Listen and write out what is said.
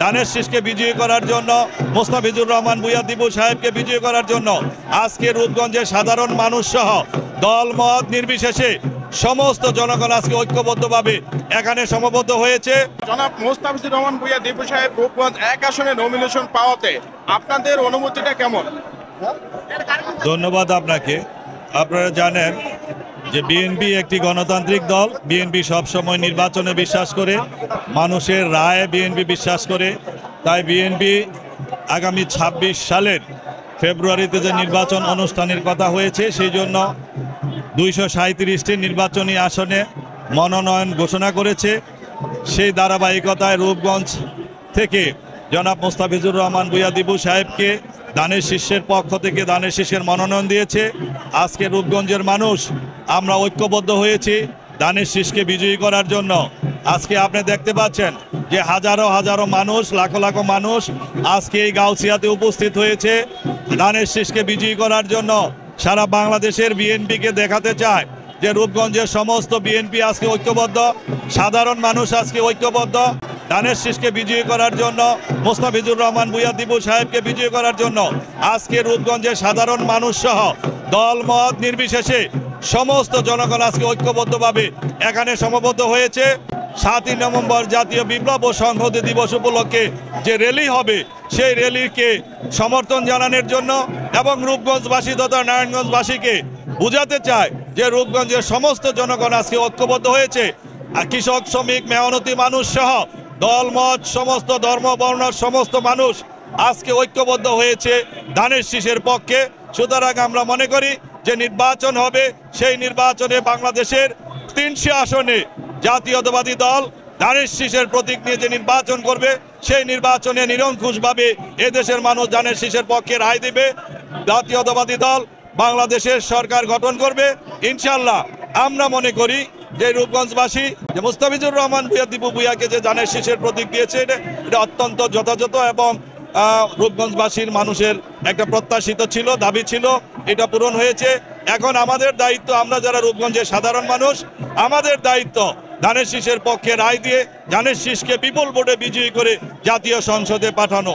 ধানের শীষকে বিজয়ী করার জন্য, মোস্তাফিজুর রহমান ভূঁইয়া দিবু সাহেবকে বিজয়ী করার জন্য আজকে রূপগঞ্জের সাধারণ মানুষ সহ দল মত নির্বিশেষে সমস্ত জনগণ আজকে ঐক্যবদ্ধভাবে এখানে সমবেত হয়েছে। জনাব মোস্তাফিজুর রহমান ভূঁইয়া দিবু সাহেব রূপগঞ্জ 1 আসনে নমিনেশন পাওয়াতে আপনাদের অনুভূতিটা কেমন? ধন্যবাদ আপনাকে। আপনারা জানেন যে বিএনপি একটি গণতান্ত্রিক দল। বিএনপি সবসময় নির্বাচনে বিশ্বাস করে, মানুষের রায়ে বিএনপি বিশ্বাস করে। তাই বিএনপি আগামী ২৬ সালের ফেব্রুয়ারিতে যে নির্বাচন অনুষ্ঠানের কথা হয়েছে, সেই জন্য ২৩৭টি নির্বাচনী আসনে মনোনয়ন ঘোষণা করেছে। সেই ধারাবাহিকতায় রূপগঞ্জ থেকে জনাব মোস্তাফিজুর রহমান ভূঁইয়া দিবু সাহেবকে ধানের শীষের পক্ষ থেকে ধানের শীষের মনোনয়ন দিয়েছে। আজকে রূপগঞ্জের মানুষ আমরা ঐক্যবদ্ধ হয়েছি ধানের শীষকে বিজয়ী করার জন্য। আজকে আপনি দেখতে পাচ্ছেন যে হাজারো হাজারো মানুষ, লাখো লাখো মানুষ আজকে এই গাউছিয়াতে উপস্থিত হয়েছে ধানের শীষকে বিজয়ী করার জন্য। সারা বাংলাদেশের বিএনপিকে দেখাতে চায় যে রূপগঞ্জের সমস্ত বিএনপি আজকে ঐক্যবদ্ধ, সাধারণ মানুষ আজকে ঐক্যবদ্ধ ধানের শীষকে বিজয়ী করার জন্য, মোস্তাফিজুর রহমান ভূঁইয়া দিবু সাহেবকে বিজয়ী করার জন্য আজকে রূপগঞ্জের সাধারণ মানুষ সহ দল মত নির্বিশেষে সমস্ত জনগণ আজকে ঐক্যবদ্ধভাবে এখানে সমবেত হয়েছে। 7ই নভেম্বর জাতীয় বিপ্লব ও সংহতি দিবস উপলক্ষে যে র্যালি হবে, সেই র্যালিকে সমর্থন জানানোর জন্য এবং রূপগঞ্জবাসী তথা নারায়ণগঞ্জবাসীকে বুঝাতে চায় যে রূপগঞ্জের সমস্ত জনগণ আজকে ঐক্যবদ্ধ হয়েছে। আর কৃষক, শ্রমিক, মেহনতি মানুষ সহ দলমত সমস্ত ধর্ম বর্ণ সমস্ত মানুষ আজকে ঐক্যবদ্ধ হয়েছে ধানের শীষের পক্ষে। সুতরাং আমরা মনে করি যে নির্বাচন হবে, সেই নির্বাচনে বাংলাদেশের 300 আসনে জাতীয়তাবাদী দল ধানের শীষের প্রতীক নিয়ে যে নির্বাচন করবে, সেই নির্বাচনে নিরঙ্কুশভাবে এদেশের মানুষ ধানের শীষের পক্ষে রায় দিবে। জাতীয়তাবাদী দল বাংলাদেশের সরকার গঠন করবে ইনশাল্লাহ। আমরা মনে করি যে রূপগঞ্জবাসী যে মোস্তাফিজুর রহমান ভূঁইয়া দিবু ভূঁইয়াকে যে ধানের শীষের প্রতীক দিয়েছে, এটা অত্যন্ত যথাযথ এবং রূপগঞ্জবাসীর মানুষের একটা প্রত্যাশিত ছিল, দাবি ছিল, এটা পূরণ হয়েছে। এখন আমাদের দায়িত্ব, আমরা যারা রূপগঞ্জের সাধারণ মানুষ, আমাদের দায়িত্ব ধানের শীষের পক্ষে রায় দিয়ে ধানের শীষকে বিপুল ভোটে বিজয়ী করে জাতীয় সংসদে পাঠানো।